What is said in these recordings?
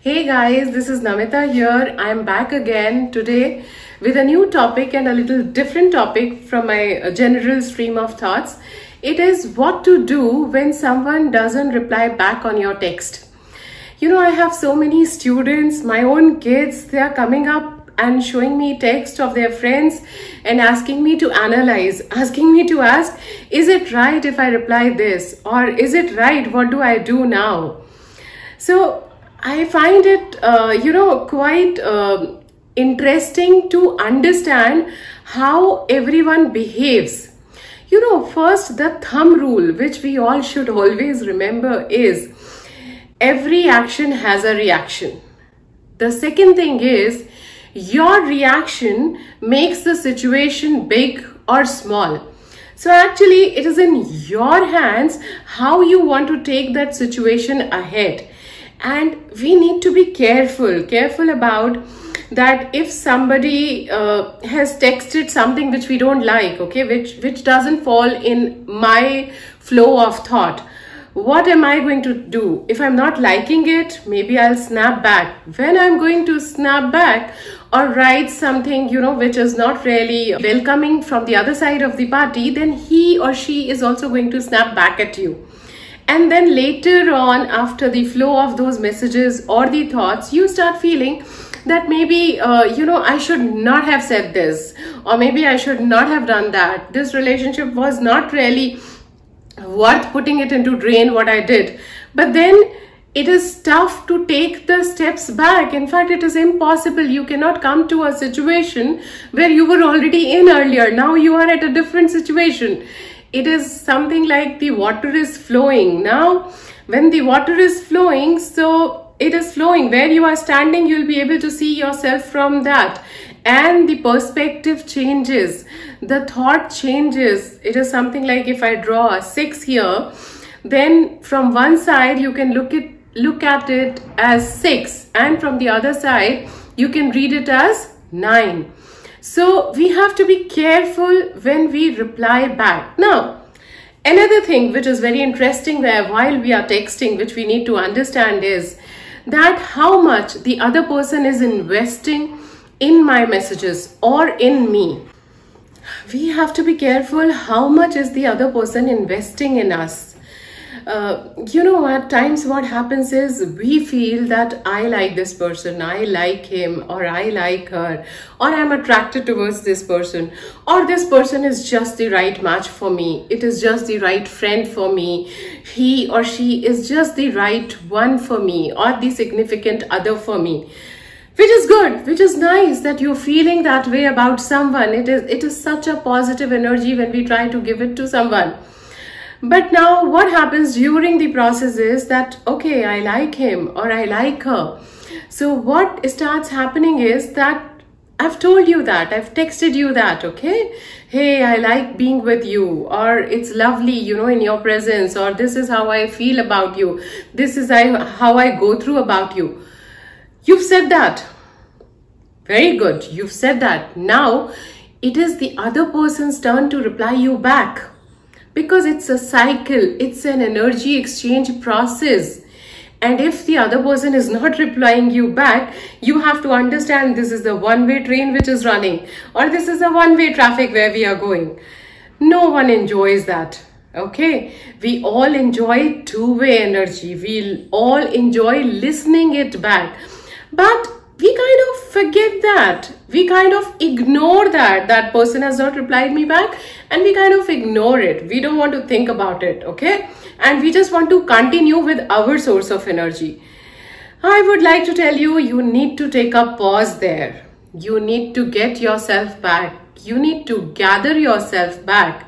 Hey guys, this is Namita here. I'm back again today with a new topic and a little different topic from my general stream of thoughts. It is what to do when someone doesn't reply back on your text. You know, I have so many students, my own kids, they are coming up and showing me text of their friends and asking me to analyze, asking me to ask, is it right if I reply this? Or is it right? What do I do now? So I find it, quite interesting to understand how everyone behaves. You know, first, the thumb rule, which we all should always remember, is every action has a reaction. The second thing is, your reaction makes the situation big or small. So actually, it is in your hands how you want to take that situation ahead. And we need to be careful about that. If somebody has texted something which we don't like, okay, which doesn't fall in my flow of thought, what am I going to do? If I'm not liking it, maybe I'll snap back. When I'm going to snap back or write something, which is not really welcoming from the other side of the party, then he or she is also going to snap back at you. And then later on, after the flow of those messages or the thoughts, you start feeling that maybe, I should not have said this, or maybe I should not have done that. This relationship was not really worth putting it into drain, what I did. But then it is tough to take the steps back. In fact, it is impossible. You cannot come to a situation where you were already in earlier. Now you are at a different situation. It is something like the water is flowing. Now, when the water is flowing, so it is flowing. Where you are standing, you'll be able to see yourself from that. And the perspective changes. The thought changes. It is something like if I draw a 6 here, then from one side, you can look at it as 6. And from the other side, you can read it as 9. So we have to be careful when we reply back. Now, another thing which is very interesting while we are texting, which we need to understand, is that how much the other person is investing in my messages or in me. We have to be careful how much is the other person investing in us. At times what happens is we feel that I like this person, I like him, or I like her, or I'm attracted towards this person, or this person is just the right match for me. It is just the right friend for me. He or she is just the right one for me, or the significant other for me. Which is good, which is nice that you're feeling that way about someone. It is such a positive energy when we try to give it to someone. But now what happens during the process is that, okay, I like him or I like her. So what starts happening is that I've told you that, I've texted you that, okay? Hey, I like being with you, or it's lovely, in your presence, or this is how I feel about you. This is how I go through about you. You've said that. Very good. You've said that. Now it is the other person's turn to reply you back. Because it's a cycle, it's an energy exchange process. And if the other person is not replying you back, you have to understand this is the one-way train which is running, or this is the one-way traffic where we are going. No one enjoys that. Okay, we all enjoy two-way energy. We all enjoy listening it back. But we kind of forget that. We kind of ignore that person has not replied me back, and we kind of ignore it. We don't want to think about it, okay? And we just want to continue with our source of energy. I would like to tell you, you need to take a pause there. You need to get yourself back. You need to gather yourself back.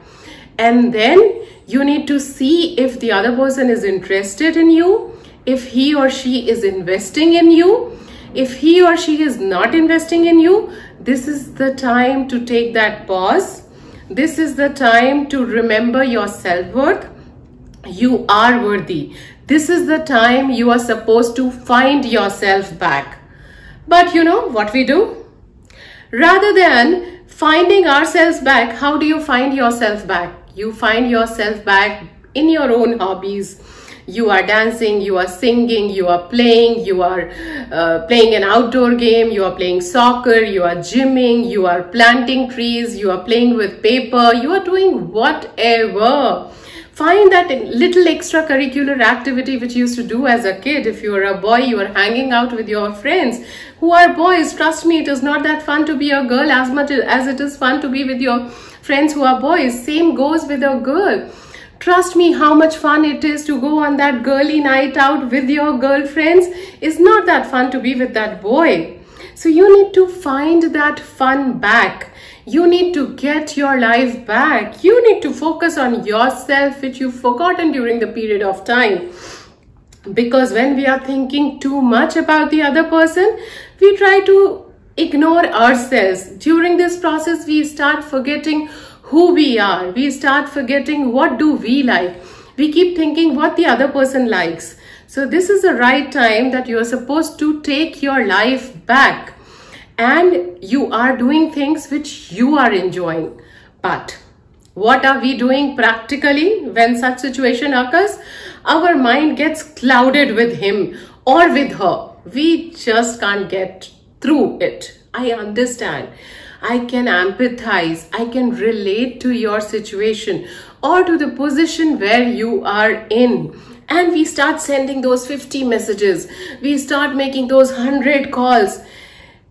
And then you need to see if the other person is interested in you, if he or she is investing in you. If he or she is not investing in you, this is the time to take that pause. This is the time to remember your self-worth. You are worthy. This is the time you are supposed to find yourself back. But you know what we do? Rather than finding ourselves back, how do you find yourself back? You find yourself back in your own hobbies. You are dancing, you are singing, you are playing, you are playing an outdoor game, you are playing soccer, you are gymming, you are planting trees, you are playing with paper, you are doing whatever. Find that little extracurricular activity which you used to do as a kid. If you are a boy, you are hanging out with your friends who are boys. Trust me, it is not that fun to be a girl as much as it is fun to be with your friends who are boys. Same goes with a girl. Trust me, how much fun it is to go on that girly night out with your girlfriends is not that fun to be with that boy. So you need to find that fun back. You need to get your life back. You need to focus on yourself, which you've forgotten during the period of time. Because when we are thinking too much about the other person, we try to ignore ourselves. During this process, we start forgetting who we are. We start forgetting what do we like. We keep thinking what the other person likes. So this is the right time that you are supposed to take your life back. And you are doing things which you are enjoying. But what are we doing practically when such situation occurs? Our mind gets clouded with him or with her. We just can't get through it. I understand. I can empathize. I can relate to your situation or to the position where you are in. And we start sending those 50 messages. We start making those 100 calls.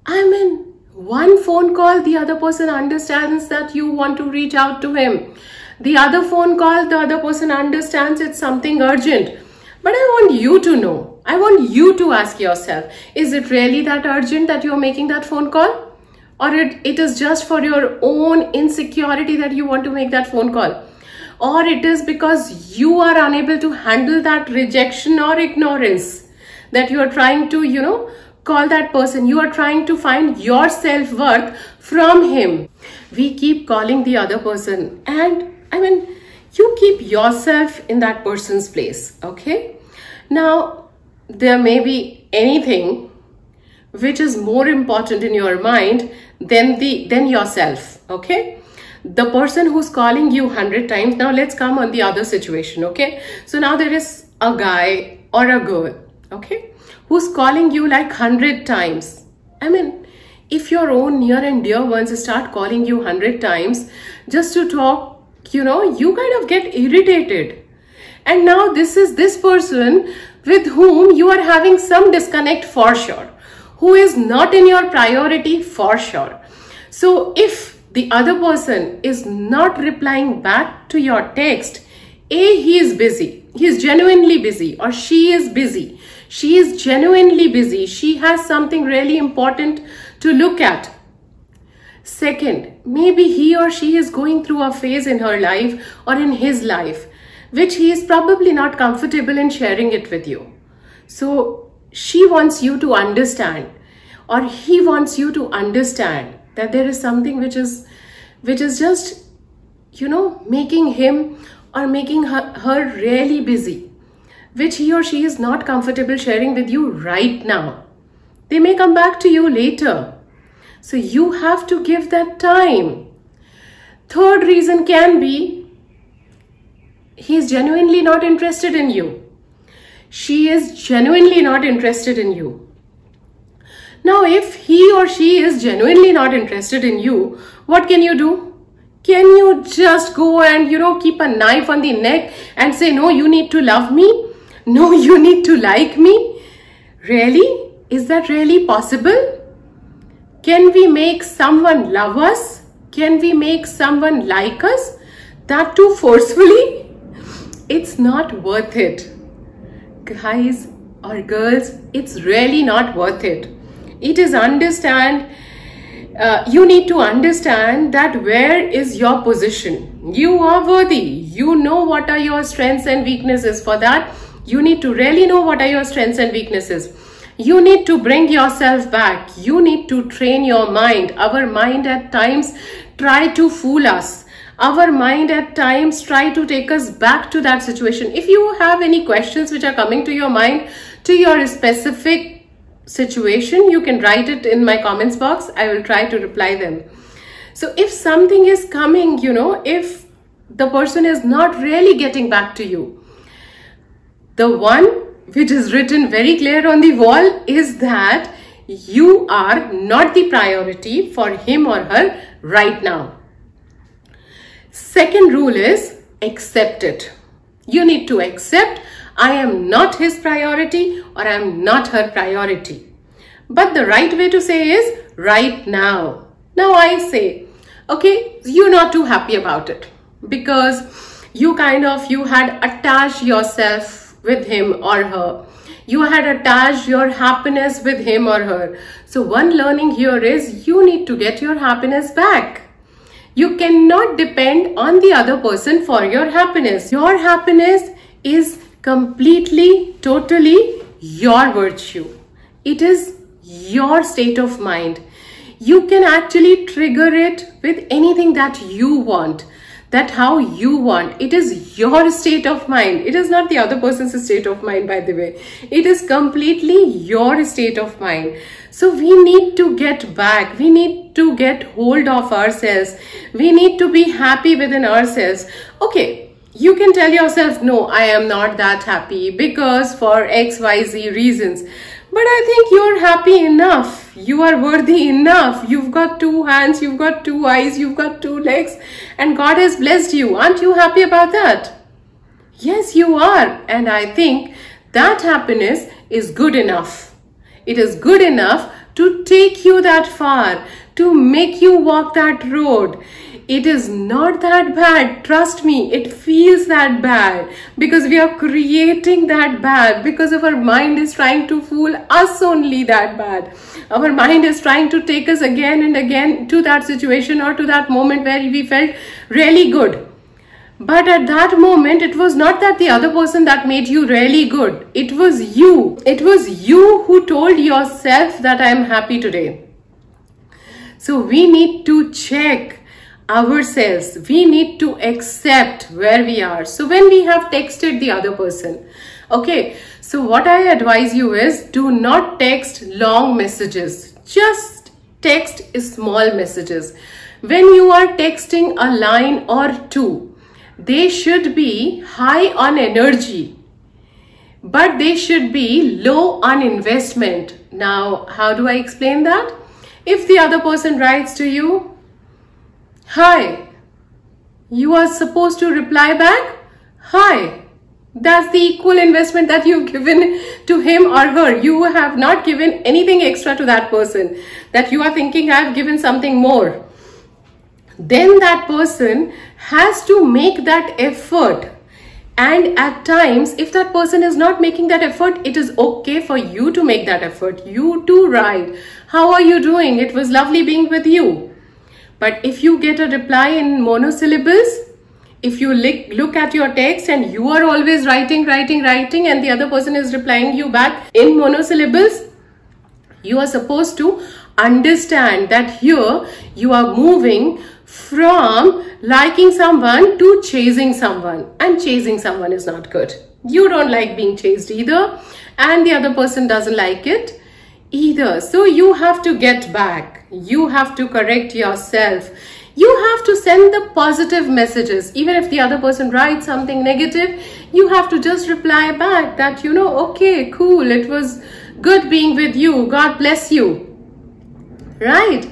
I mean, one phone call, the other person understands that you want to reach out to him. The other phone call, the other person understands it's something urgent. But I want you to know. I want you to ask yourself, is it really that urgent that you're making that phone call? Or it is just for your own insecurity that you want to make that phone call? Or it is because you are unable to handle that rejection or ignorance that you are trying to, call that person. You are trying to find your self-worth from him. We keep calling the other person, and you keep yourself in that person's place. Okay, now there may be anything which is more important in your mind than yourself. Okay, the person who's calling you 100 times. Now let's come on the other situation. Okay, so now there is a guy or a girl, okay, who's calling you like 100 times. If your own near and dear ones start calling you 100 times just to talk, you kind of get irritated. And now this is this person with whom you are having some disconnect for sure, who is not in your priority for sure. So if the other person is not replying back to your text, he is busy. He is genuinely busy, or she is busy. She is genuinely busy. She has something really important to look at. Second, maybe he or she is going through a phase in her life or in his life, which he is probably not comfortable in sharing it with you. So she wants you to understand, or he wants you to understand that there is something which is just, making him or making her really busy, which he or she is not comfortable sharing with you right now. They may come back to you later. So you have to give that time. Third reason can be he is genuinely not interested in you. She is genuinely not interested in you. Now, if he or she is genuinely not interested in you, what can you do? Can you just go and, keep a knife on the neck and say, no, you need to love me? No, you need to like me? Really? Is that really possible? Can we make someone love us? Can we make someone like us? That too forcefully? It's not worth it. Guys or girls, it's really not worth it. It is you need to understand that where is your position. You are worthy. You know what are your strengths and weaknesses. For that, you need to really know what are your strengths and weaknesses. You need to bring yourself back. You need to train your mind. Our mind at times try to fool us. Our mind at times try to take us back to that situation. If you have any questions which are coming to your mind, to your specific situation, you can write it in my comments box. I will try to reply them. So if something is coming, if the person is not really getting back to you, The one which is written very clear on the wall is that you are not the priority for him or her right now. Second rule is accept it. You need to accept I am not his priority or I am not her priority. But the right way to say is right now. Now I say, okay, you're not too happy about it because you had attached yourself with him or her. You had attached your happiness with him or her. So one learning here is you need to get your happiness back. You cannot depend on the other person for your happiness. Your happiness is completely, totally your virtue. It is your state of mind. You can actually trigger it with anything that you want, that how you want. It is your state of mind. It is not the other person's state of mind, by the way. It is completely your state of mind. So we need to get back. We need to get hold of ourselves. We need to be happy within ourselves. Okay, you can tell yourself, no, I am not that happy because for XYZ reasons. But I think you're happy enough. You are worthy enough. You've got 2 hands, you've got 2 eyes, you've got 2 legs, and God has blessed you. Aren't you happy about that? Yes, you are. And I think that happiness is good enough. It is good enough to take you that far, to make you walk that road. It is not that bad. Trust me, it feels that bad because we are creating that bad because our mind is trying to fool us only that bad. Our mind is trying to take us again and again to that situation or to that moment where we felt really good. But at that moment, it was not that the other person that made you really good. It was you. It was you who told yourself that I am happy today. So we need to check ourselves. We need to accept where we are. So when we have texted the other person, okay, so what I advise you is do not text long messages. Just text small messages. When you are texting a line or 2, they should be high on energy, but they should be low on investment. Now, how do I explain that? If the other person writes to you, hi, you are supposed to reply back, hi. That's the equal investment that you've given to him or her. You have not given anything extra to that person that you are thinking I've given something more. Then that person has to make that effort. And at times, if that person is not making that effort, it is okay for you to make that effort. You too write, how are you doing? It was lovely being with you. But if you get a reply in monosyllables, if you look at your text and you are always writing and the other person is replying you back in monosyllables, you are supposed to understand that here you are moving from liking someone to chasing someone, and chasing someone is not good. You don't like being chased either, and the other person doesn't like it either. So you have to get back. You have to correct yourself. You have to send the positive messages. Even if the other person writes something negative, you have to just reply back that, okay, cool, it was good being with you. God bless you. Right?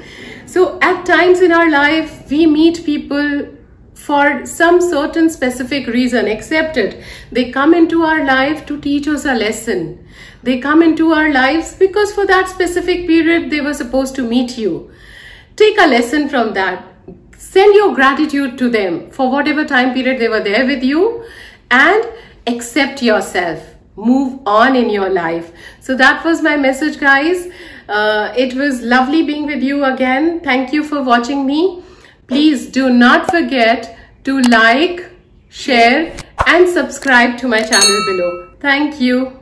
So at times in our life, we meet people for some certain specific reason. Accept it. They come into our life to teach us a lesson. They come into our lives because for that specific period, they were supposed to meet you. Take a lesson from that. Send your gratitude to them for whatever time period they were there with you, and accept yourself. Move on in your life. So that was my message, guys. It was lovely being with you again. Thank you for watching me. Please do not forget to like, share and subscribe to my channel below. Thank you.